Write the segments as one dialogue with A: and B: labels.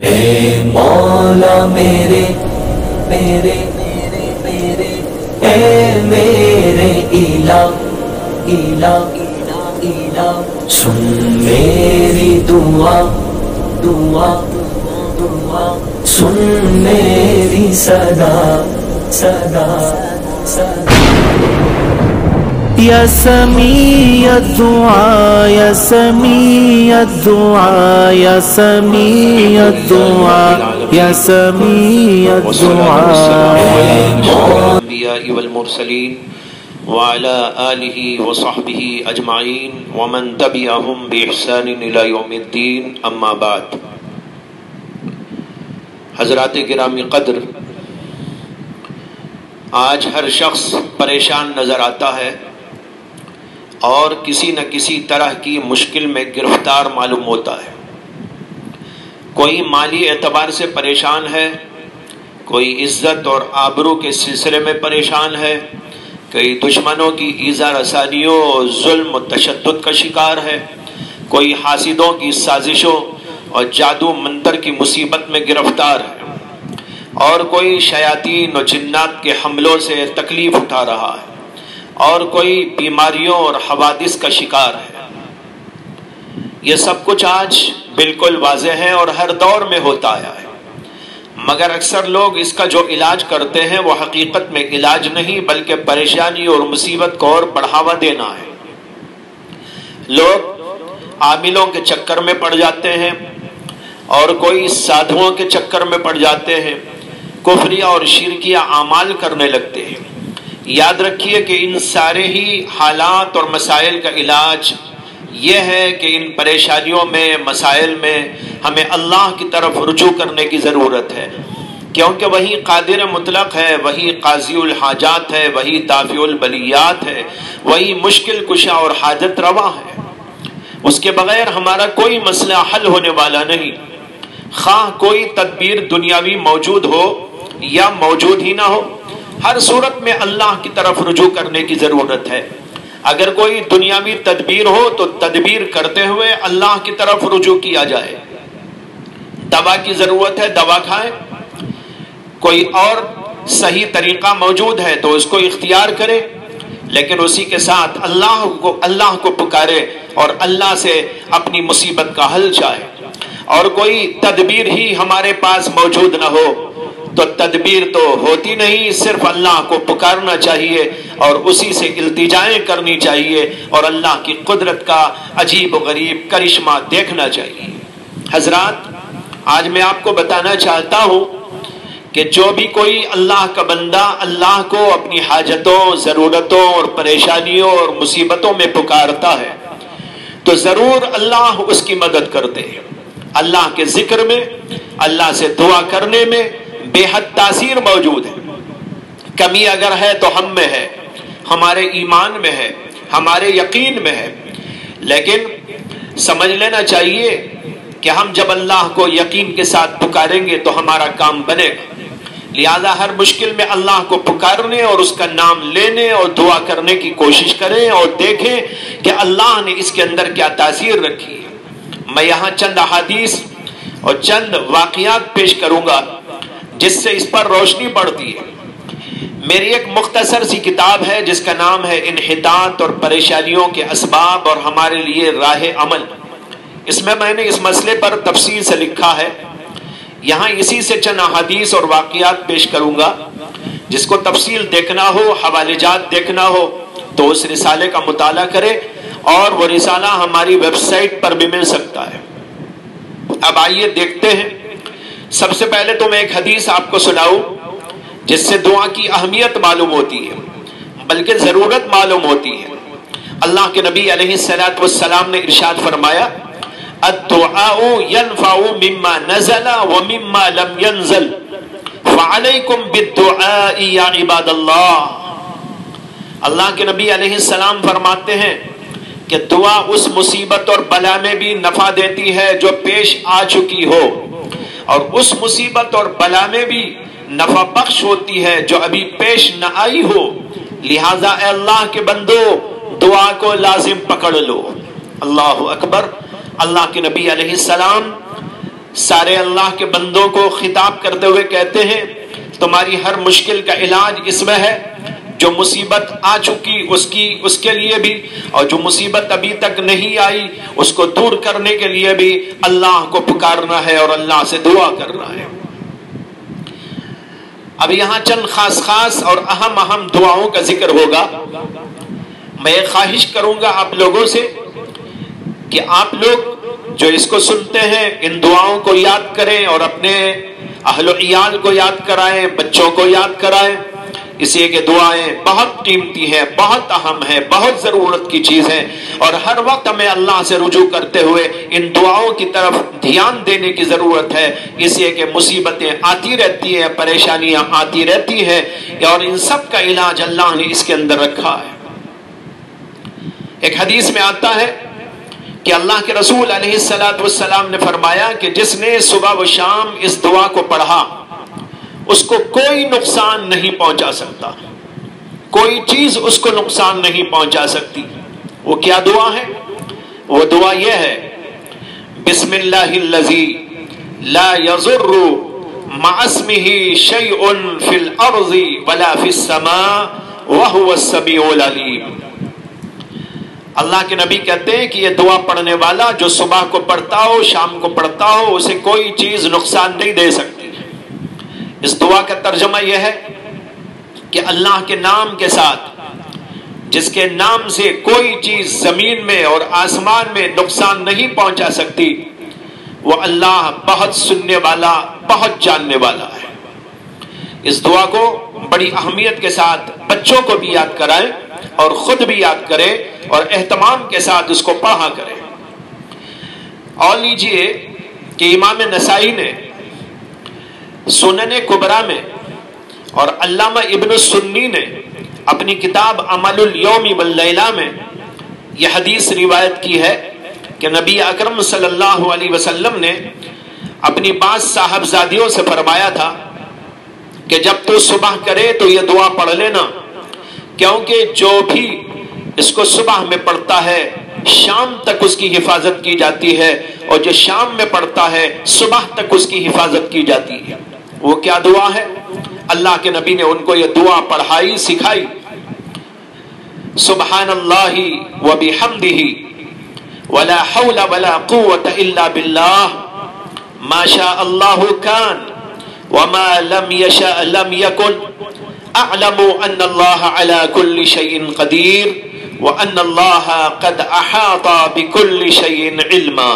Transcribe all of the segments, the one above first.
A: اے مولا میرے میرے میرے میرے اے میرے الہ الہ الہ سن میری دعا دعا دعا سن میری صدا صدا صدا
B: یا سمیع الدعاء یا سمیع الدعاء یا سمیع الدعاء یا سمیع الدعاء
C: الانبیاء والمرسلین وعلى آلہ وصحبہ اجمعین ومن تبعہم بإحسان الى یوم الدین اما بعد۔ حضرات گرامی قدر، آج ہر شخص پریشان نظر آتا ہے اور کسی نہ کسی طرح کی مشکل میں گرفتار معلوم ہوتا ہے۔ کوئی مالی اعتبار سے پریشان ہے، کوئی عزت اور آبرو کے سلسلے میں پریشان ہے، کوئی دشمنوں کی ایذا رسانیوں اور ظلم و تشدد کا شکار ہے، کوئی حاسدوں کی سازشوں اور جادو منتر کی مصیبت میں گرفتار ہے، اور کوئی شیاطین و جنات کے حملوں سے تکلیف اٹھا رہا ہے، اور کوئی بیماریوں اور حوادث کا شکار ہے۔ یہ سب کچھ آج بالکل واضح ہے اور ہر دور میں ہوتا آیا ہے، مگر اکثر لوگ اس کا جو علاج کرتے ہیں وہ حقیقت میں علاج نہیں بلکہ پریشانی اور مصیبت کو اور بڑھاوا دینا ہے۔ لوگ عاملوں کے چکر میں پڑ جاتے ہیں اور کوئی سادھوؤں کے چکر میں پڑ جاتے ہیں، کفریہ اور شرکیہ اعمال کرنے لگتے ہیں۔ یاد رکھیے کہ ان سارے ہی حالات اور مسائل کا علاج یہ ہے کہ ان پریشانیوں میں، مسائل میں ہمیں اللہ کی طرف رجوع کرنے کی ضرورت ہے، کیونکہ وہی قادر مطلق ہے، وہی قاضی الحاجات ہے، وہی دافع البلیات ہے، وہی مشکل کشا اور حاجت روا ہے۔ اس کے بغیر ہمارا کوئی مسئلہ حل ہونے والا نہیں، خواہ کوئی تدبیر دنیاوی موجود ہو یا موجود ہی نہ ہو، ہر صورت میں اللہ کی طرف رجوع کرنے کی ضرورت ہے۔ اگر کوئی دنیاوی تدبیر ہو تو تدبیر کرتے ہوئے اللہ کی طرف رجوع کیا جائے۔ دوا کی ضرورت ہے، دوا کھائیں۔ کوئی اور صحیح طریقہ موجود ہے تو اس کو اختیار کرے، لیکن اسی کے ساتھ اللہ کو پکارے اور اللہ سے اپنی مصیبت کا حل چاہے۔ اور کوئی تدبیر ہی ہمارے پاس موجود نہ ہو تو تدبیر تو ہوتی نہیں، صرف اللہ کو پکارنا چاہیے اور اسی سے التجائیں کرنی چاہیے اور اللہ کی قدرت کا عجیب و غریب کرشمہ دیکھنا چاہیے۔ حضرات، آج میں آپ کو بتانا چاہتا ہوں کہ جو بھی کوئی اللہ کا بندہ اللہ کو اپنی حاجتوں، ضرورتوں اور پریشانیوں اور مصیبتوں میں پکارتا ہے تو ضرور اللہ اس کی مدد کرتے ہیں۔ اللہ کے ذکر میں، اللہ سے دعا کرنے میں بے حد تاثیر موجود ہے۔ کمی اگر ہے تو ہم میں ہے، ہمارے ایمان میں ہے، ہمارے یقین میں ہے، لیکن سمجھ لینا چاہیے کہ ہم جب اللہ کو یقین کے ساتھ پکاریں گے تو ہمارا کام بنے گا۔ لہذا ہر مشکل میں اللہ کو پکارنے اور اس کا نام لینے اور دعا کرنے کی کوشش کریں اور دیکھیں کہ اللہ نے اس کے اندر کیا تاثیر رکھی ہے۔ میں یہاں چند احادیث اور چند واقعات پیش کروں گا جس سے اس پر روشنی پڑتی ہے۔ میری ایک مختصر سی کتاب ہے جس کا نام ہے انحطاط اور پریشانیوں کے اسباب اور ہمارے لیے راہ عمل۔ اس میں نے اس مسئلے پر تفصیل سے لکھا ہے۔ یہاں اسی سے چند احادیث اور واقعات پیش کروں گا۔ جس کو تفصیل دیکھنا ہو، حوالے جات دیکھنا ہو تو اس رسالے کا مطالعہ کرے، اور وہ رسالہ ہماری ویب سائٹ پر بھی مل سکتا ہے۔ اب آئیے دیکھتے ہیں۔ سب سے پہلے تو میں ایک حدیث آپ کو سناؤں جس سے دعا کی اہمیت معلوم ہوتی ہے، بلکہ ضرورت معلوم ہوتی ہے۔ اللہ کے نبی علیہ السلام نے ارشاد فرمایا، الدعاء ينفع مما نزل ومما لم ينزل فعليكم بالدعاء يا عباد اللہ۔ اللہ کے نبی علیہ السلام فرماتے ہیں کہ دعا اس مصیبت اور بلا میں بھی نفع دیتی ہے جو پیش آ چکی ہو، اور اس مصیبت اور بلا میں بھی نفع بخش ہوتی ہے جو ابھی پیش نہ آئی ہو۔ لہٰذا اے اللہ کے بندو، دعا کو لازم پکڑ لو۔ اللہ اکبر۔ اللہ کے نبی علیہ السلام سارے اللہ کے بندوں کو خطاب کرتے ہوئے کہتے ہیں تمہاری ہر مشکل کا علاج اس میں ہے، جو مصیبت آ چکی اس کے لیے بھی، اور جو مصیبت ابھی تک نہیں آئی اس کو دور کرنے کے لیے بھی اللہ کو پکارنا ہے اور اللہ سے دعا کرنا ہے۔ اب یہاں چند خاص اور اہم دعاؤں کا ذکر ہوگا۔ میں یہ خواہش کروں گا آپ لوگوں سے کہ آپ لوگ جو اس کو سنتے ہیں ان دعاؤں کو یاد کریں اور اپنے اہل و عیال کو یاد کرائیں، بچوں کو یاد کرائیں، اس لیے کہ دعائیں بہت قیمتی ہیں، بہت اہم ہیں، بہت ضرورت کی چیز ہے، اور ہر وقت ہمیں اللہ سے رجوع کرتے ہوئے ان دعاؤں کی طرف دھیان دینے کی ضرورت ہے، اس لیے کہ مصیبتیں آتی رہتی ہیں، پریشانیاں آتی رہتی ہیں، اور ان سب کا علاج اللہ نے اس کے اندر رکھا ہے۔ ایک حدیث میں آتا ہے کہ اللہ کے رسول علیہ السلام نے فرمایا کہ جس نے صبح و شام اس دعا کو پڑھا اس کو کوئی نقصان نہیں پہنچا سکتا، کوئی چیز اس کو نقصان نہیں پہنچا سکتی۔ وہ کیا دعا ہے؟ وہ دعا یہ ہے، بسم اللہ الذی لا یضر مع اسمہ شیء فی الارض ولا فی السماء وہو السمیع العلیم۔ اللہ کے نبی کہتے ہیں کہ یہ دعا پڑھنے والا جو صبح کو پڑھتا ہو شام کو پڑھتا ہو اسے کوئی چیز نقصان نہیں دے سکتی۔ اس دعا کا ترجمہ یہ ہے کہ اللہ کے نام کے ساتھ جس کے نام سے کوئی چیز زمین میں اور آسمان میں نقصان نہیں پہنچا سکتی، وہ اللہ بہت سننے والا، بہت جاننے والا ہے۔ اس دعا کو بڑی اہمیت کے ساتھ بچوں کو بھی یاد کرائیں اور خود بھی یاد کریں اور اہتمام کے ساتھ اس کو پڑھا کریں۔ اور لیجئے کہ امام نسائی نے سنن کبریٰ میں اور علامہ ابن السنی نے اپنی کتاب عمل الیوم واللیلہ میں یہ حدیث روایت کی ہے کہ نبی اکرم صلی اللہ علیہ وسلم نے اپنی بعض صاحبزادیوں سے فرمایا تھا کہ جب تو صبح کرے تو یہ دعا پڑھ لینا، کیونکہ جو بھی اس کو صبح میں پڑھتا ہے شام تک اس کی حفاظت کی جاتی ہے، اور جو شام میں پڑھتا ہے صبح تک اس کی حفاظت کی جاتی ہے۔ وہ کیا دعا ہے؟ اللہ کے نبی نے ان کو یہ دعا پڑھائی، سکھائی۔ سبحان اللہ وبحمدہ ولا حول ولا قوة الا باللہ ما شاء اللہ کان وما لم یشاء لم یکن اعلم ان اللہ علی کل شیء قدیر وان اللہ قد احاط بکل شیء علما۔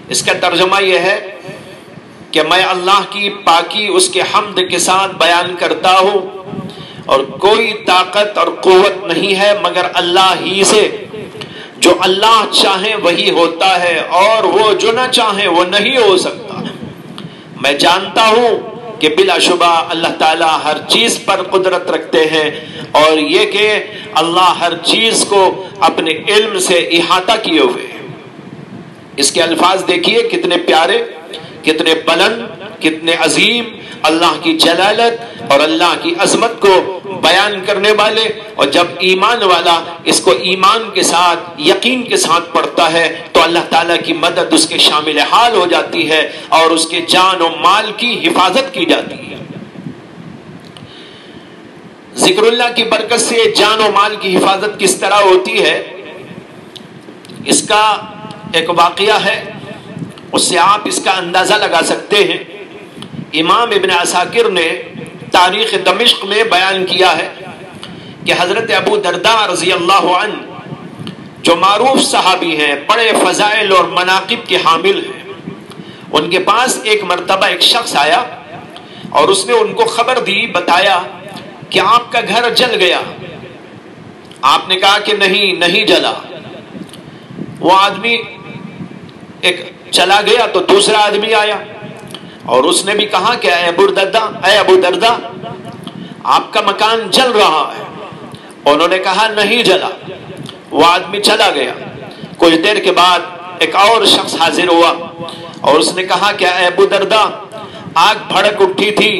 C: اس کا ترجمہ یہ ہے کہ میں اللہ کی پاکی اس کے حمد کے ساتھ بیان کرتا ہوں، اور کوئی طاقت اور قوت نہیں ہے مگر اللہ ہی سے، جو اللہ چاہے وہی ہوتا ہے اور وہ جو نہ چاہے وہ نہیں ہو سکتا۔ میں جانتا ہوں کہ بلا شبہ اللہ تعالیٰ ہر چیز پر قدرت رکھتے ہیں، اور یہ کہ اللہ ہر چیز کو اپنے علم سے احاطہ کیے ہوئے ہیں۔ اس کے الفاظ دیکھیے کتنے پیارے، کتنے بلند، کتنے عظیم، اللہ کی جلالت اور اللہ کی عظمت کو بیان کرنے والے۔ اور جب ایمان والا اس کو ایمان کے ساتھ، یقین کے ساتھ پڑھتا ہے تو اللہ تعالیٰ کی مدد اس کے شامل حال ہو جاتی ہے اور اس کے جان و مال کی حفاظت کی جاتی ہے۔ ذکر اللہ کی برکت سے جان و مال کی حفاظت کس طرح ہوتی ہے، اس کا ایک واقعہ ہے، اس سے آپ اس کا اندازہ لگا سکتے ہیں۔ امام ابن عساکر نے تاریخ دمشق میں بیان کیا ہے کہ حضرت ابو درداء رضی اللہ عنہ جو معروف صحابی ہیں، بڑے فضائل اور مناقب کے حامل ہیں، ان کے پاس ایک مرتبہ ایک شخص آیا اور اس نے ان کو خبر دی، بتایا کہ آپ کا گھر جل گیا۔ آپ نے کہا کہ نہیں جلا۔ وہ آدمی ایک چلا گیا تو دوسرا آدمی آیا اور اس نے بھی کہا کہ اے ابو درداء آپ کا مکان جل رہا ہے۔ انہوں نے کہا نہیں جلا۔ وہ آدمی چلا گیا۔ کچھ دیر کے بعد ایک اور شخص حاضر ہوا اور اس نے کہا کہ اے ابو درداء آگ بھڑک اٹھی تھی،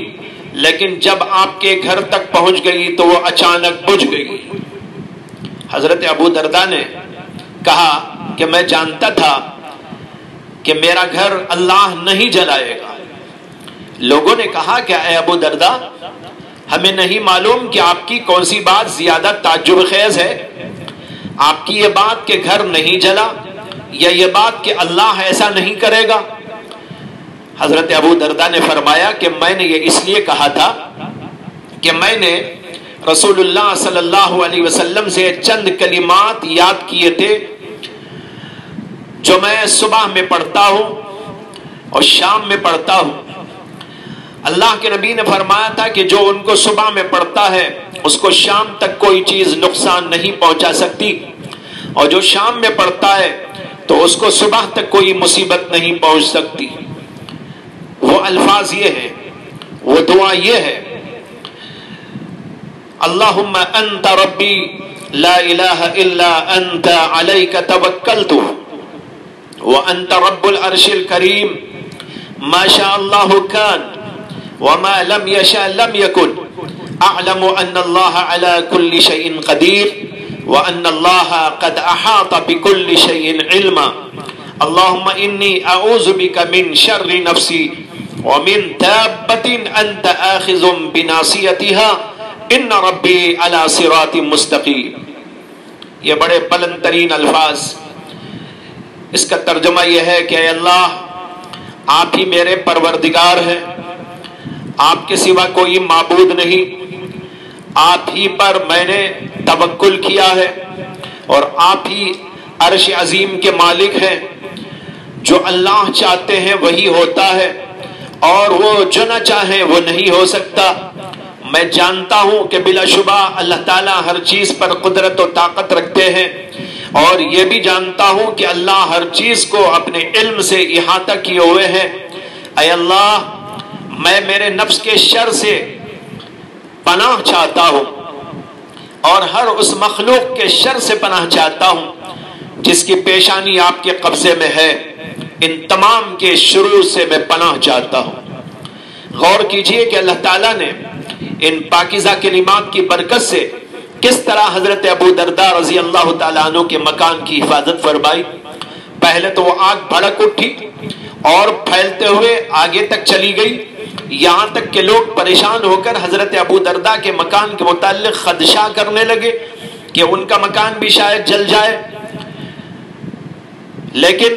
C: لیکن جب آپ کے گھر تک پہنچ گئی تو وہ اچانک بجھ گئی۔ حضرت ابو درداء نے کہا کہ میں جانتا تھا کہ میرا گھر اللہ نہیں جلائے گا۔ لوگوں نے کہا کہ اے ابو دردہ، ہمیں نہیں معلوم کہ آپ کی کون سی بات زیادہ تعجب خیز ہے، آپ کی یہ بات کہ گھر نہیں جلا یا یہ بات کہ اللہ ایسا نہیں کرے گا؟ حضرت ابو دردہ نے فرمایا کہ میں نے یہ اس لیے کہا تھا کہ میں نے رسول اللہ صلی اللہ علیہ وسلم سے چند کلمات یاد کیے تھے جو میں صبح میں پڑھتا ہوں اور شام میں پڑھتا ہوں۔ اللہ کے نبی نے فرمایا تھا کہ جو ان کو صبح میں پڑھتا ہے اس کو شام تک کوئی چیز نقصان نہیں پہنچا سکتی، اور جو شام میں پڑھتا ہے تو اس کو صبح تک کوئی مصیبت نہیں پہنچ سکتی۔ وہ الفاظ یہ ہیں، وہ دعا یہ ہے، اللہم انت ربی لا الہ الا انت علیک توکلت وانت رب العرش الکریم ما شاء اللہ کان وما لم يشاء لم يكن اعلم ان اللہ على كل شيء قدیر وان اللہ قد احاط بكل شيء علما اللہم انی اعوذ بک من شر نفسی ومن دابۃ انت آخذ بناصیتها ان ربی علی صراط مستقیم۔ یہ بڑے بلند ترین الفاظ، اس کا ترجمہ یہ ہے کہ اے اللہ، آپ ہی میرے پروردگار ہیں، آپ کے سوا کوئی معبود نہیں، آپ ہی پر میں نے توکل کیا ہے اور آپ ہی عرش عظیم کے مالک ہیں۔ جو اللہ چاہتے ہیں وہی ہوتا ہے اور وہ جو نہ چاہیں وہ نہیں ہو سکتا۔ میں جانتا ہوں کہ بلا شبہ اللہ تعالیٰ ہر چیز پر قدرت و طاقت رکھتے ہیں، اور یہ بھی جانتا ہوں کہ اللہ ہر چیز کو اپنے علم سے احاطہ کیے ہوئے ہیں۔ اے اللہ، میں میرے نفس کے شر سے پناہ چاہتا ہوں اور ہر اس مخلوق کے شر سے پناہ چاہتا ہوں جس کی پیشانی آپ کے قبضے میں ہے۔ ان تمام کے شرور سے میں پناہ چاہتا ہوں۔ غور کیجئے کہ اللہ تعالیٰ نے ان پاکیزہ کلمات کی برکت سے کس طرح حضرت ابو دردہ رضی اللہ تعالیٰ عنہ کے مکان کی حفاظت فرمائی۔ پہلے تو وہ آگ بھڑک اٹھی اور پھیلتے ہوئے آگے تک چلی گئی، یہاں تک کہ لوگ پریشان ہو کر حضرت ابو دردہ کے مکان کے متعلق خدشہ کرنے لگے کہ ان کا مکان بھی شاید جل جائے۔ لیکن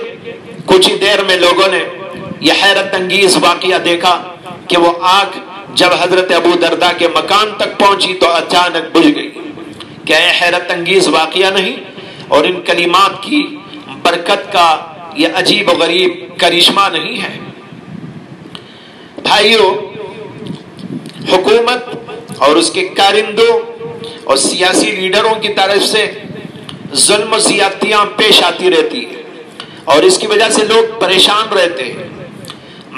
C: کچھ ہی دیر میں لوگوں نے یہ حیرت انگیز واقعہ دیکھا کہ وہ آگ جب حضرت ابو دردہ کے مکان تک پہنچی تو اچانک بجھ گئی۔ کیا یہ حیرت انگیز واقعہ نہیں؟ اور ان کلمات کی برکت کا یہ عجیب و غریب کرشمہ نہیں ہے؟ بھائیو، حکومت اور اس کے کارندوں اور سیاسی لیڈروں کی طرف سے ظلم و زیادتیاں پیش آتی رہتی ہیں اور اس کی وجہ سے لوگ پریشان رہتے ہیں،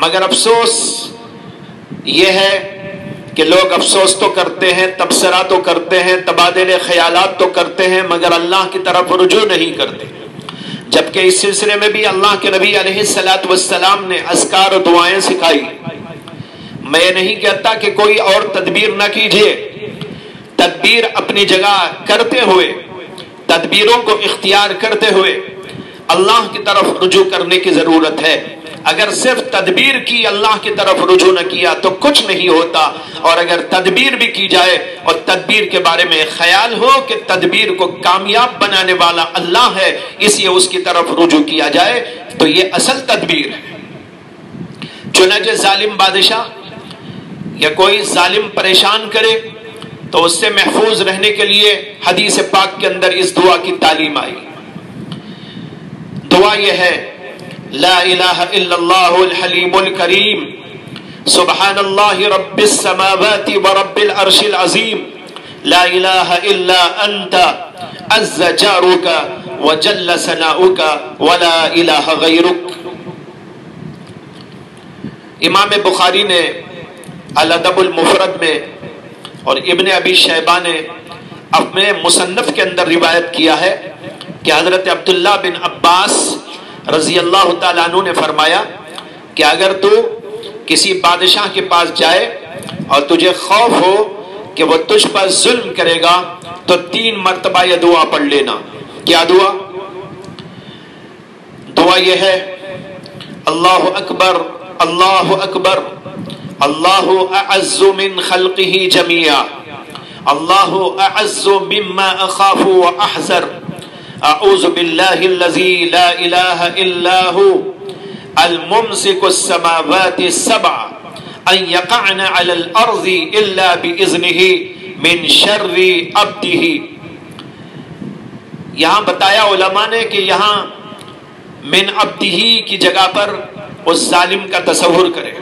C: مگر افسوس یہ ہے کہ لوگ افسوس تو کرتے ہیں، تبصرہ تو کرتے ہیں، تبادلے خیالات تو کرتے ہیں، مگر اللہ کی طرف رجوع نہیں کرتے۔ جبکہ اس سلسلے میں بھی اللہ کے نبی علیہ السلام نے اذکار و دعائیں سکھائی۔ میں یہ نہیں کہتا کہ کوئی اور تدبیر نہ کیجیے، تدبیر اپنی جگہ کرتے ہوئے، تدبیروں کو اختیار کرتے ہوئے اللہ کی طرف رجوع کرنے کی ضرورت ہے۔ اگر صرف تدبیر کی اللہ کی طرف رجوع نہ کیا تو کچھ نہیں ہوتا، اور اگر تدبیر بھی کی جائے اور تدبیر کے بارے میں خیال ہو کہ تدبیر کو کامیاب بنانے والا اللہ ہے، اس لیے اس کی طرف رجوع کیا جائے، تو یہ اصل تدبیر ہے۔ چنانچہ ظالم بادشاہ یا کوئی ظالم پریشان کرے تو اس سے محفوظ رہنے کے لیے حدیث پاک کے اندر اس دعا کی تعلیم آئی۔ دعا یہ ہے، لا الہ الا اللہ الحلیم الکریم سبحان اللہ رب السماوات ورب العرش العظیم لا الہ الا انت عز جارک وجل ثناؤک ولا الہ غیرک۔ امام بخاری نے الادب المفرد میں اور ابن ابی شیبہ نے اپنے مصنف کے اندر روایت کیا ہے کہ حضرت عبداللہ بن عباس رضی اللہ تعالیٰ عنہ نے فرمایا کہ اگر تو کسی بادشاہ کے پاس جائے اور تجھے خوف ہو کہ وہ تجھ پر ظلم کرے گا تو 3 مرتبہ یہ دعا پڑھ لینا۔ کیا دعا؟ دعا یہ ہے، اللہ اکبر اللہ اکبر، اللہ اعز من خلقہ جمیعا، اللہ اعز مما اخاف واحذر، اعوذ باللہ الذی لا الہ الا ہو الممسک السماوات السبع ان یقعن علی الارض الا باذنہ من شر عبدہ۔ یہاں بتایا علماء نے کہ یہاں من عبدہ کی جگہ پر اس ظالم کا تصور کرے،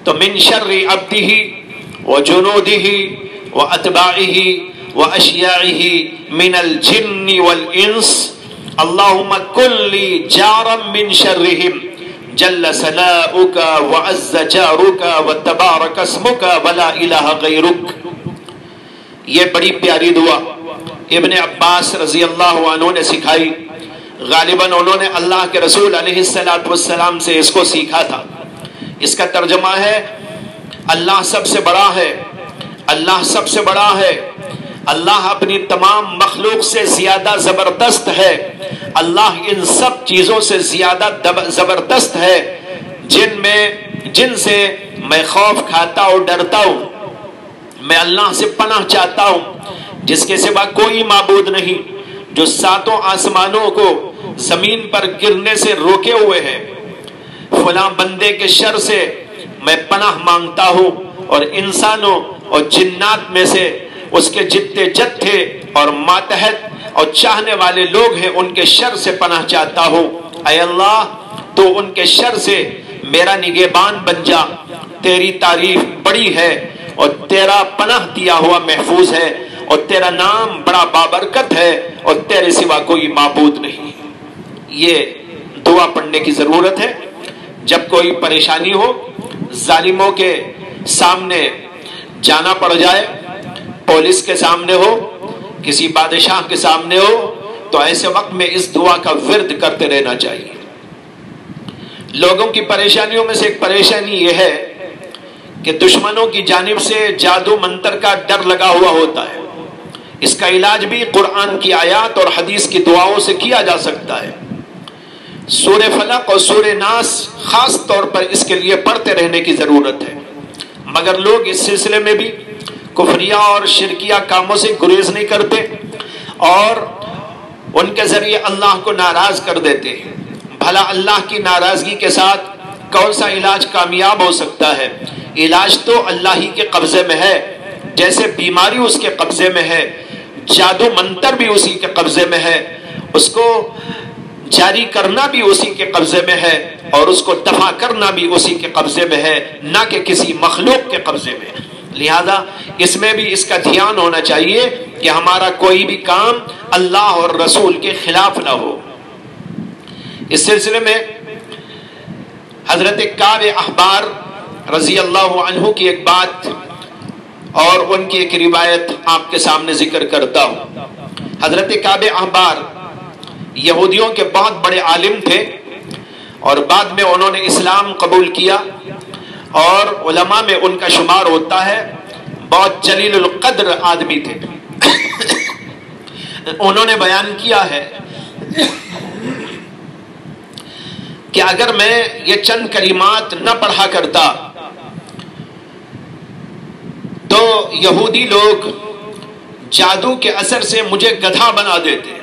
C: تو من شر عبدہ وجنودہ واتباعہ واشیاعہ من الجن والانس، اللہم کلی جارا من شرہم جل ثناؤک وعز جارک وتبارک اسمک ولا الہ غیرک۔ یہ بڑی پیاری دعا ابن عباس رضی اللہ عنہ نے سکھائی، غالباً انہوں نے اللہ کے رسول علیہ السلام سے اس کو سیکھا تھا۔ اس کا ترجمہ ہے اللہ سب سے بڑا ہے، اللہ سب سے بڑا ہے، اللہ اپنی تمام مخلوق سے زیادہ زبردست ہے، اللہ ان سب چیزوں سے زیادہ زبردست ہے جن سے میں خوف کھاتا اور ڈرتا ہوں، میں اللہ سے پناہ چاہتا ہوں جس کے سوا کوئی معبود نہیں، جو ساتوں آسمانوں کو زمین پر گرنے سے روکے ہوئے ہیں، فلاں بندے کے شر سے میں پناہ مانگتا ہوں، اور انسانوں اور جنات میں سے اس کے جتنے جتھے اور ماتحت اور چاہنے والے لوگ ہیں ان کے شر سے پناہ چاہتا ہوں۔ اے اللہ تو ان کے شر سے میرا نگہبان بن جا، تیری تعریف بڑی ہے اور تیرا پناہ دیا ہوا محفوظ ہے، اور تیرا نام بڑا بابرکت ہے، اور تیرے سوا کوئی معبود نہیں۔ یہ دعا پڑھنے کی ضرورت ہے جب کوئی پریشانی ہو، ظالموں کے سامنے جانا پڑ جائے، پولیس کے سامنے ہو، کسی بادشاہ کے سامنے ہو، تو ایسے وقت میں اس دعا کا ورد کرتے رہنا چاہیے۔ لوگوں کی پریشانیوں میں سے ایک پریشانی یہ ہے کہ دشمنوں کی جانب سے جادو منتر کا ڈر لگا ہوا ہوتا ہے۔ اس کا علاج بھی قرآن کی آیات اور حدیث کی دعاؤں سے کیا جا سکتا ہے۔ سورہ فلق اور سورہ ناس خاص طور پر اس کے لیے پڑھتے رہنے کی ضرورت ہے، مگر لوگ اس سلسلے میں بھی کفریہ اور شرکیہ کاموں سے گریز نہیں کرتے اور ان کے ذریعے اللہ کو ناراض کر دیتے ہیں۔ بھلا اللہ کی ناراضگی کے ساتھ کون سا علاج کامیاب ہو سکتا ہے؟ علاج تو اللہ ہی کے قبضے میں ہے، جیسے بیماری اس کے قبضے میں ہے، جادو منتر بھی اسی کے قبضے میں ہے، اس کو جاری کرنا بھی اسی کے قبضے میں ہے، اور اس کو دفع کرنا بھی اسی کے قبضے میں ہے، نہ کہ کسی مخلوق کے قبضے میں۔ لہذا اس میں بھی اس کا دھیان ہونا چاہیے کہ ہمارا کوئی بھی کام اللہ اور رسول کے خلاف نہ ہو۔ اس سلسلے میں حضرت کعب احبار رضی اللہ عنہ کی ایک بات اور ان کی ایک روایت آپ کے سامنے ذکر کرتا ہوں۔ حضرت کعب احبار یہودیوں کے بہت بڑے عالم تھے، اور بعد میں انہوں نے اسلام قبول کیا، اور علماء میں ان کا شمار ہوتا ہے، بہت جلیل القدر آدمی تھے۔ انہوں نے بیان کیا ہے کہ اگر میں یہ چند کلمات نہ پڑھا کرتا تو یہودی لوگ جادو کے اثر سے مجھے گدھا بنا دیتے،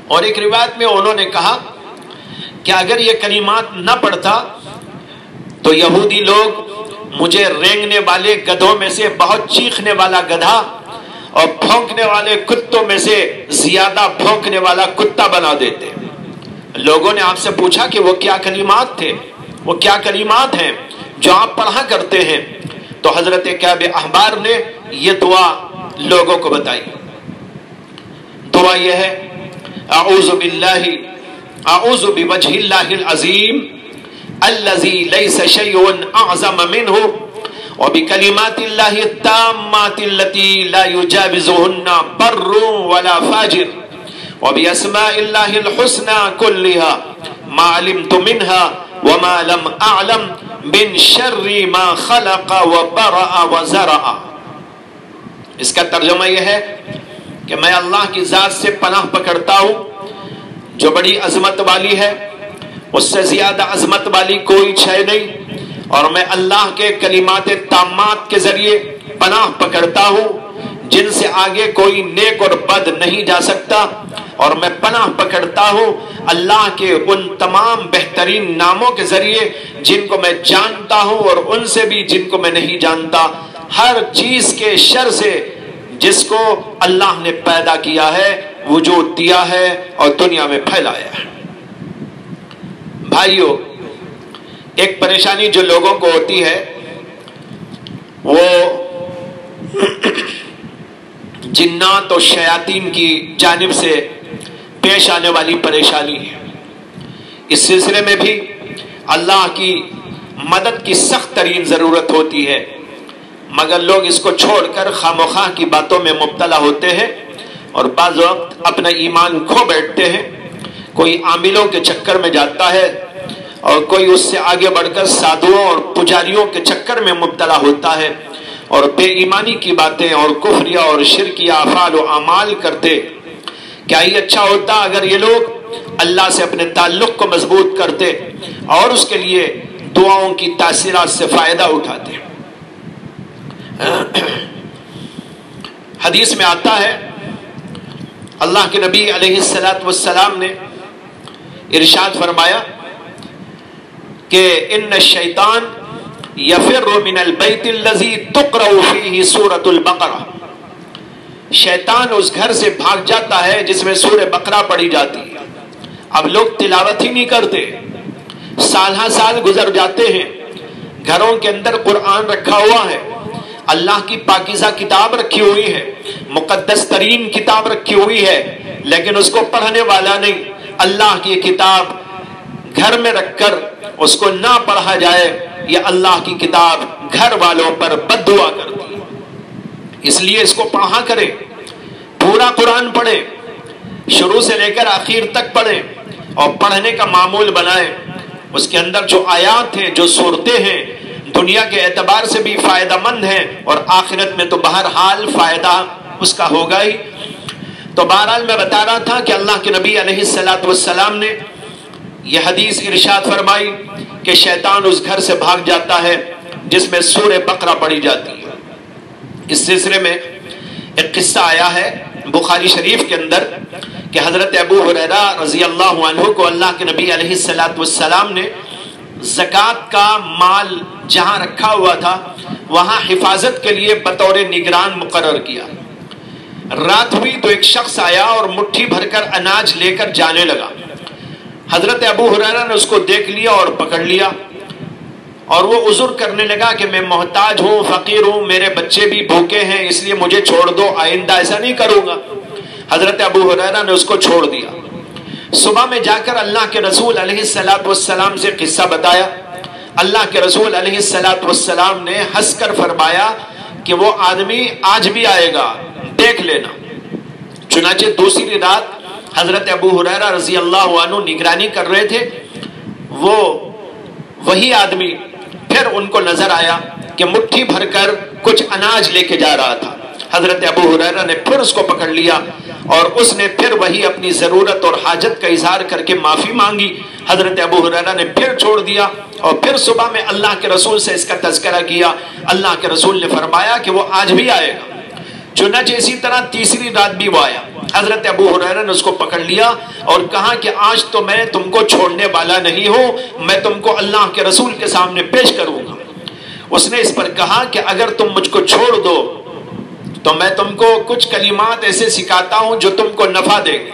C: اور ایک روایت میں انہوں نے کہا کہ اگر یہ کلمات نہ پڑھتا تو یہودی لوگ مجھے رینگنے والے گدھوں میں سے بہت چیخنے والا گدھا اور بھونکنے والے کتوں میں سے زیادہ بھونکنے والا کتا بنا دیتے۔ لوگوں نے آپ سے پوچھا کہ وہ کیا کلمات تھے، وہ کیا کلمات ہیں جو آپ پڑھا کرتے ہیں؟ تو حضرت کعب احبار نے یہ دعا لوگوں کو بتائی۔ دعا یہ ہے، اعوذ باللہ، اعوذ بوجہ اللہ العظیم الذی لیس شیء اعظم منہ وبکلمات اللہ التامات التي لا يجاوزهن بر ولا فاجر وباسماء اللہ الحسنى كلها ما علمت منها وما لم اعلم من شر ما خلق وبرأ وزرع۔ اس کا ترجمہ یہ ہے کہ میں اللہ کی ذات سے پناہ پکڑتا ہوں جو بڑی عظمت والی ہے، اس سے زیادہ عظمت والی کوئی شے نہیں، اور میں اللہ کے کلمات تامات کے ذریعے پناہ پکڑتا ہوں جن سے آگے کوئی نیک اور بد نہیں جا سکتا، اور میں پناہ پکڑتا ہوں اللہ کے ان تمام بہترین ناموں کے ذریعے جن کو میں جانتا ہوں اور ان سے بھی جن کو میں نہیں جانتا، ہر چیز کے شر سے جس کو اللہ نے پیدا کیا ہے، وجود دیا ہے اور دنیا میں پھیلایا ہے۔ بھائیو، ایک پریشانی جو لوگوں کو ہوتی ہے وہ جنات اور شیاطین کی جانب سے پیش آنے والی پریشانی ہے۔ اس سلسلے میں بھی اللہ کی مدد کی سخت ترین ضرورت ہوتی ہے، مگر لوگ اس کو چھوڑ کر خامخواہ کی باتوں میں مبتلا ہوتے ہیں اور بعض وقت اپنا ایمان کھو بیٹھتے ہیں۔ کوئی عاملوں کے چکر میں جاتا ہے اور کوئی اس سے آگے بڑھ کر سادھوؤں اور پجاریوں کے چکر میں مبتلا ہوتا ہے اور بے ایمانی کی باتیں اور کفریہ اور شرکیہ افعال و اعمال کرتے۔ کیا ہی اچھا ہوتا اگر یہ لوگ اللہ سے اپنے تعلق کو مضبوط کرتے اور اس کے لیے دعاؤں کی تاثیرات سے فائدہ اٹھاتے۔ حدیث میں آتا ہے، اللہ کے نبی علیہ السلام نے ارشاد فرمایا کہ ان الشیطان یفر من البیت الذی تقرأ فیہ سورۃ البقرہ، شیطان اس گھر سے بھاگ جاتا ہے جس میں سورہ بقرہ پڑھی جاتی ہے۔ اب لوگ تلاوت ہی نہیں کرتے، سال ہا سال گزر جاتے ہیں، گھروں کے اندر قرآن رکھا ہوا ہے، اللہ کی پاکیزہ کتاب رکھی ہوئی ہے، مقدس ترین کتاب رکھی ہوئی ہے، لیکن اس کو پڑھنے والا نہیں۔ اللہ کی کتاب گھر میں رکھ کر اس کو نہ پڑھا جائے، یہ اللہ کی کتاب گھر والوں پر بد دعا کرتی ہے۔ اس لیے اس کو پڑھا کریں، پورا قرآن پڑھیں، شروع سے لے کر آخر تک پڑھیں اور پڑھنے کا معمول بنائیں۔ اس کے اندر جو آیات ہیں، جو صورتیں ہیں، دنیا کے اعتبار سے بھی فائدہ مند ہیں اور آخرت میں تو بہرحال فائدہ اس کا ہوگا ہی۔ تو بہرحال میں بتا رہا تھا کہ اللہ کے نبی علیہ السلام نے یہ حدیث ارشاد فرمائی کہ شیطان اس گھر سے بھاگ جاتا ہے جس میں سورہ بقرہ پڑھی جاتی ہے۔ اس سلسلے میں ایک قصہ آیا ہے بخاری شریف کے اندر کہ حضرت ابو ہریرہ رضی اللہ عنہ کو اللہ کے نبی علیہ السلام نے زکوٰۃ کا مال جہاں رکھا ہوا تھا وہاں حفاظت کے لیے بطور نگران مقرر کیا۔ رات ہوئی تو ایک شخص آیا اور مٹھی بھر کر اناج لے کر جانے لگا۔ حضرت ابو ہریرہ نے اس کو دیکھ لیا اور پکڑ لیا اور وہ عذر کرنے لگا کہ میں محتاج ہوں، فقیر ہوں، میرے بچے بھی بھوکے ہیں، اس لیے مجھے چھوڑ دو، آئندہ ایسا نہیں کروں گا۔ حضرت ابو ہریرہ نے اس کو چھوڑ دیا۔ صبح میں جا کر اللہ کے رسول علیہ السلام سے قصہ بتایا۔ اللہ کے رسول علیہ السلام نے ہنس کر فرمایا کہ وہ آدمی آج بھی آئے گا، دیکھ لینا۔ چنانچہ دوسری رات حضرت ابو ہریرہ رضی اللہ عنہ نگرانی کر رہے تھے، وہی آدمی پھر ان کو نظر آیا کہ مٹھی بھر کر کچھ اناج لے کے جا رہا تھا۔ حضرت ابو ہریرہ نے پھر اس کو پکڑ لیا اور اس نے پھر وہی اپنی ضرورت اور حاجت کا اظہار کر کے معافی مانگی۔ حضرت ابو ہریرہ نے پھر چھوڑ دیا اور پھر صبح میں اللہ کے رسول سے اس کا تذکرہ کیا۔ اللہ کے رسول نے فرمایا کہ وہ آج بھی آئے گا۔ چنانچہ اسی طرح تیسری رات بھی وہ آیا۔ حضرت ابو ہریرہ نے اس کو پکڑ لیا اور کہا کہ آج تو میں تم کو چھوڑنے والا نہیں ہوں، میں تم کو اللہ کے رسول کے سامنے پیش کروں گا۔ اس نے اس پر کہا کہ اگر تم مجھ کو چھوڑ دو تو میں تم کو کچھ کلمات ایسے سکھاتا ہوں جو تم کو نفع دے گے۔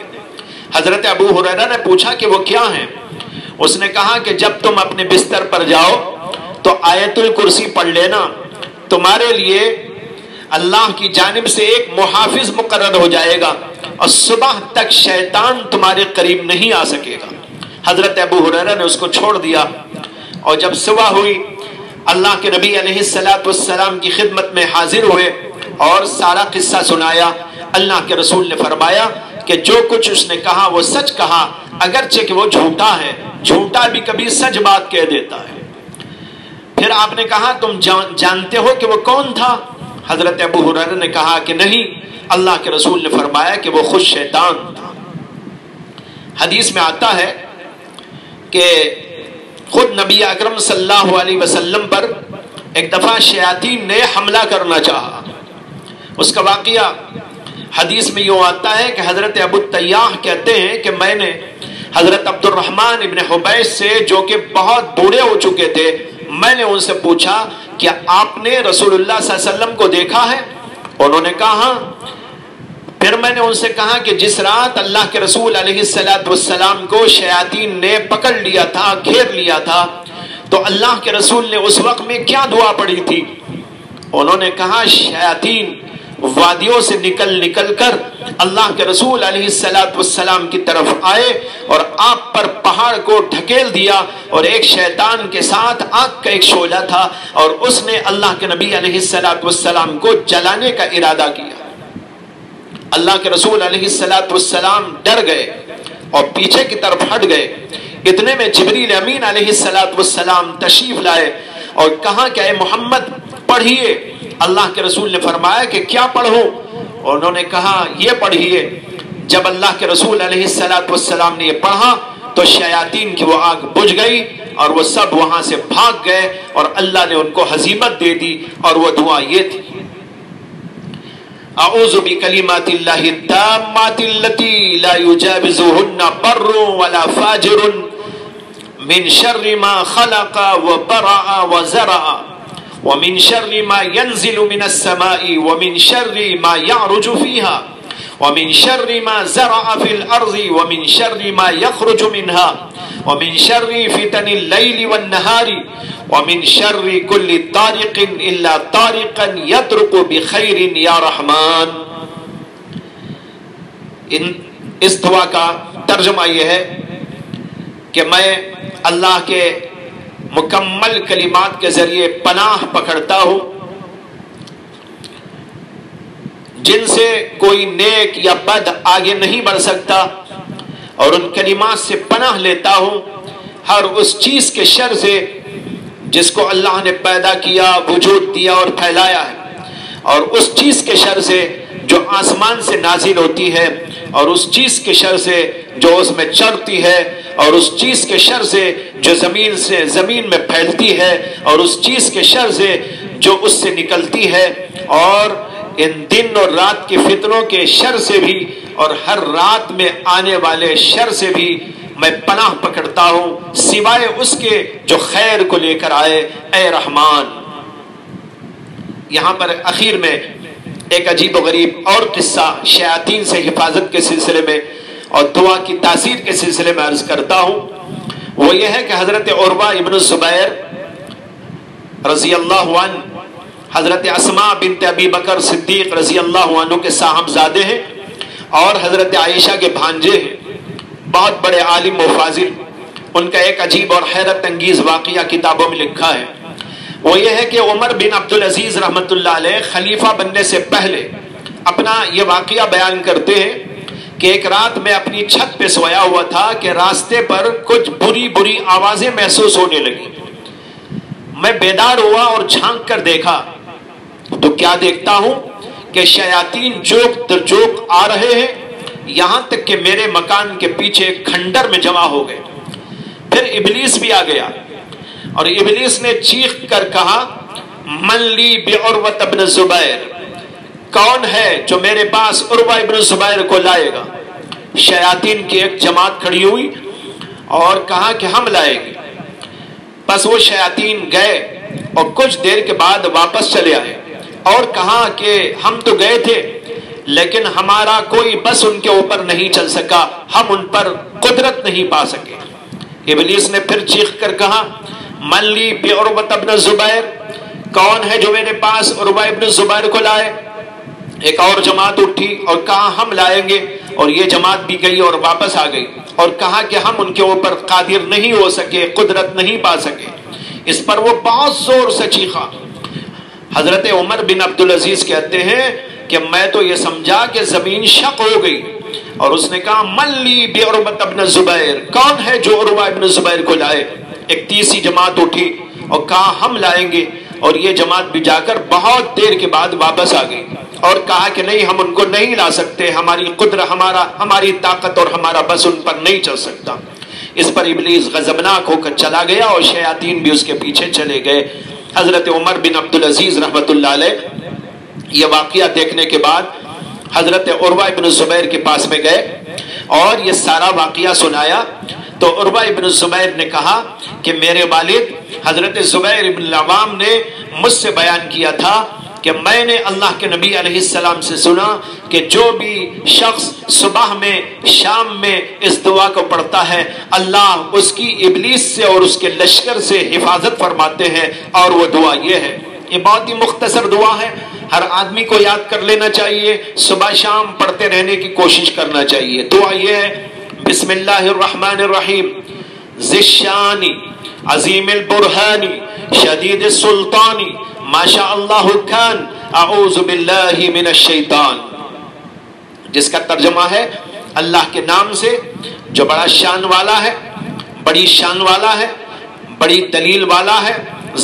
C: حضرت ابو ہریرہ نے پوچھا کہ وہ کیا ہیں؟ اس نے کہا کہ جب تم اپنے بستر پر جاؤ تو آیت الکرسی پڑھ لینا، تمہارے لیے اللہ کی جانب سے ایک محافظ مقرر ہو جائے گا اور صبح تک شیطان تمہارے قریب نہیں آ سکے گا۔ حضرت ابو ہریرہ نے اس کو چھوڑ دیا اور جب صبح ہوئی اللہ کے نبی علیہ السلام کی خدمت میں حاضر ہوئے اور سارا قصہ سنایا۔ اللہ کے رسول نے فرمایا کہ جو کچھ اس نے کہا وہ سچ کہا، اگرچہ کہ وہ جھوٹا ہے، جھوٹا بھی کبھی سچ بات کہہ دیتا ہے۔ پھر آپ نے کہا تم جانتے ہو کہ وہ کون تھا؟ حضرت ابو ہریرہ نے کہا کہ نہیں۔ اللہ کے رسول نے فرمایا کہ وہ خود شیطان تھا۔ حدیث میں آتا ہے کہ خود نبی اکرم صلی اللہ علیہ وسلم پر ایک دفعہ شیاطین نے حملہ کرنا چاہا. اس کا واقعہ حدیث میں یوں آتا ہے کہ حضرت ابو التیاح کہتے ہیں کہ میں نے حضرت عبد الرحمن ابن حبیش سے، جو کہ بہت بوڑھے ہو چکے تھے، میں نے ان سے پوچھا کہ آپ نے رسول اللہ صلی اللہ علیہ وسلم کو دیکھا ہے؟ انہوں نے کہا ہاں. پھر میں نے ان سے کہا کہ جس رات اللہ کے رسول علیہ السلام کو شیاطین نے پکڑ لیا تھا، گھیر لیا تھا، تو اللہ کے رسول نے اس وقت میں کیا دعا پڑھی تھی؟ انہوں نے کہا شیاطین وادیوں سے نکل کر اللہ کے رسول علیہ السلام کی طرف آئے اور آپ پر پہاڑ کو ڈھکیل دیا، اور ایک شیطان کے ساتھ آگ کا ایک شعلہ تھا اور اس نے اللہ کے نبی علیہ السلام کو جلانے کا ارادہ کیا. اللہ کے رسول علیہ السلام ڈر گئے اور پیچھے کی طرف ہٹ گئے. اتنے میں جبریل امین علیہ السلام تشریف لائے اور کہا کہ اے محمد پڑھیے. اللہ کے رسول نے فرمایا کہ کیا پڑھوں؟ انہوں نے کہا یہ پڑھیے. جب اللہ کے رسول علیہ السلام نے یہ پڑھا تو شیاطین کی وہ آگ بجھ گئی اور وہ سب وہاں سے بھاگ گئے اور اللہ نے ان کو ہزیمت دے دی. اور وہ دعا یہ تھی: اعوذ بکلمات اللہ التامات التي لا يجاوزهن بر ولا فاجر من شر ما خلق وبرأ وزرع ومن شر ما ينزل من السماء ومن شر ما يعرج فيها ومن شر ما زرع في الأرض ومن شر ما يخرج منها ومن شر فتن الليل والنهار ومن شر كل طارق إلا طارقا يطرق بخير يا رحمن. اس دعا کا ترجمہ یہ ہے کہ میں اللہ کے مکمل کلمات کے ذریعے پناہ پکڑتا ہوں جن سے کوئی نیک یا بد آگے نہیں بڑھ سکتا، اور ان کلمات سے پناہ لیتا ہوں ہر اس چیز کے شر سے جس کو اللہ نے پیدا کیا، وجود دیا اور پھیلایا ہے، اور اس چیز کے شر سے جو آسمان سے نازل ہوتی ہے، اور اس چیز کے شر سے جو اس میں چڑھتی ہے، اور اس چیز کے شر سے جو زمین میں پھیلتی ہے، اور اس چیز کے شر سے جو اس سے نکلتی ہے، اور ان دن اور رات کے فتنوں کے شر سے بھی، اور ہر رات میں آنے والے شر سے بھی میں پناہ پکڑتا ہوں سوائے اس کے جو خیر کو لے کر آئے، اے رحمان. یہاں پر اخیر میں ایک عجیب و غریب اور قصہ شیاطین سے حفاظت کے سلسلے میں اور دعا کی تاثیر کے سلسلے میں عرض کرتا ہوں. وہ یہ ہے کہ حضرت عروہ ابن الزبیر رضی اللہ عنہ حضرت اسماء بنت ابی بکر صدیق رضی اللہ عنہ کے صاحبزادے ہیں اور حضرت عائشہ کے بھانجے ہیں. بہت بڑے عالم و فاضل. ان کا ایک عجیب اور حیرت انگیز واقعہ کتابوں میں لکھا ہے. وہ یہ ہے کہ عمر بن عبدالعزیز رحمت اللہ علیہ خلیفہ بننے سے پہلے اپنا یہ واقعہ بیان کرتے ہیں کہ ایک رات میں اپنی چھت پہ سویا ہوا تھا کہ راستے پر کچھ بری آوازیں محسوس ہونے لگی. میں بیدار ہوا اور جھانک کر دیکھا تو کیا دیکھتا ہوں کہ شیاطین جوک در جوک آ رہے ہیں، یہاں تک کہ میرے مکان کے پیچھے کھنڈر میں جمع ہو گئے. پھر ابلیس بھی آ گیا اور ابلیس نے چیخ کر کہا: من لی بعروۃ ابن الزبیر، کون ہے جو میرے پاس عروہ ابن الزبیر کو لائے گا؟ شیاطین کی ایک جماعت کھڑی ہوئی اور کہا کہ ہم لائیں گے. بس وہ شیاطین گئے اور کچھ دیر کے بعد واپس چلے آئے اور کہا کہ ہم تو گئے تھے لیکن ہمارا کوئی بس ان کے اوپر نہیں چل سکا، ہم ان پر قدرت نہیں پا سکے. ابلیس نے پھر چیخ کر کہا: من لی بعروۃ ابن الزبیر، کون ہے جو میرے پاس عروہ ابن الزبیر کو لائے؟ ایک اور جماعت اٹھی اور کہا ہم لائیں گے، اور یہ جماعت بھی گئی اور واپس آ گئی اور کہا کہ ہم ان کے اوپر قادر نہیں ہو سکے، قدرت نہیں پا سکے. اس پر وہ بہت زور سے چیخا. حضرت عمر بن عبدالعزیز کہتے ہیں کہ میں تو یہ سمجھا کہ زمین شق ہو گئی، اور اس نے کہا: من لی بعروۃ ابن الزبیر، کون ہے جو عروہ ابن الزبیر کو لائے؟ ایک تیسری جماعت اٹھی اور کہا ہم لائیں گے، اور یہ جماعت بھی جا کر بہت دیر کے بعد واپس آ گئی اور کہا کہ نہیں، ہم ان کو نہیں لا سکتے، ہماری قدرت، ہماری طاقت اور ہمارا بس ان پر نہیں چل سکتا. اس پر ابلیس غضبناک ہو کر چلا گیا اور شیاطین بھی اس کے پیچھے چلے گئے۔ حضرت عمر بن عبدالعزیز رحمۃ اللہ علیہ یہ واقعہ دیکھنے کے بعد حضرت عروہ بن زبیر کے پاس میں گئے اور یہ سارا واقعہ سنایا تو عروہ بن زبیر نے کہا کہ میرے والد حضرت زبیر بن العوام نے مجھ سے بیان کیا تھا کہ میں نے اللہ کے نبی علیہ السلام سے سنا کہ جو بھی شخص صبح میں شام میں اس دعا کو پڑھتا ہے اللہ اس کی ابلیس سے اور اس کے لشکر سے حفاظت فرماتے ہیں، اور وہ دعا یہ ہے۔ یہ بہت ہی مختصر دعا ہے، ہر آدمی کو یاد کر لینا چاہیے، صبح شام پڑھتے رہنے کی کوشش کرنا چاہیے۔ دعا یہ ہے، بسم اللہ الرحمن الرحیم، ذی الشان عظیم البرہان شدید السلطان ما شاء اللہ کان اعوذ باللہ من الشیطان، جس کا ترجمہ ہے اللہ کے نام سے جو بڑا شان والا ہے، بڑی شان والا ہے، بڑی دلیل والا ہے،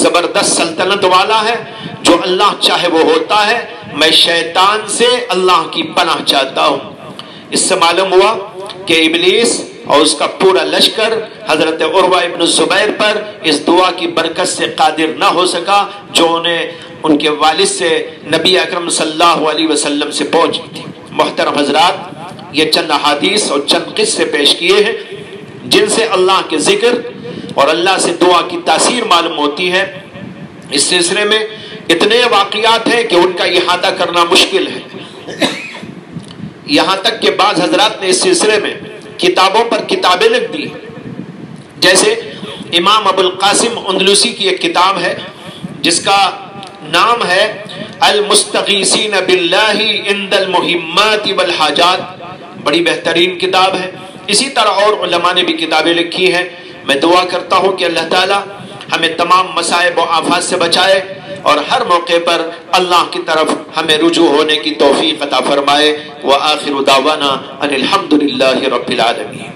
C: زبردست سلطنت والا ہے، جو اللہ چاہے وہ ہوتا ہے، میں شیطان سے اللہ کی پناہ چاہتا ہوں۔ اس سے معلوم ہوا کہ ابلیس اور اس کا پورا لشکر حضرت عروہ ابن زبیر پر اس دعا کی برکت سے قادر نہ ہو سکا جو انہیں ان کے والد سے نبی اکرم صلی اللہ علیہ وسلم سے پہنچی تھی۔ محترم حضرات، یہ چند احادیث اور چند قصے پیش کیے ہیں جن سے اللہ کے ذکر اور اللہ سے دعا کی تاثیر معلوم ہوتی ہے۔ اس سلسلے میں اتنے واقعات ہیں کہ ان کا احاطہ کرنا مشکل ہے، یہاں تک کہ بعض حضرات نے اس سلسلے میں کتابوں پر کتابیں لکھ دی، جیسے امام ابو القاسم اندلسی کی ایک کتاب ہے جس کا نام ہے المستغیثین باللہ عند المہمات والحاجات، بڑی بہترین کتاب ہے۔ اسی طرح اور علماء نے بھی کتابیں لکھی ہیں۔ میں دعا کرتا ہوں کہ اللہ تعالی ہمیں تمام مصائب و آفات سے بچائے اور ہر موقع پر اللہ کی طرف ہمیں رجوع ہونے کی توفیق عطا فرمائے۔ وآخر دعوانا ان الحمد للہ رب العالمین۔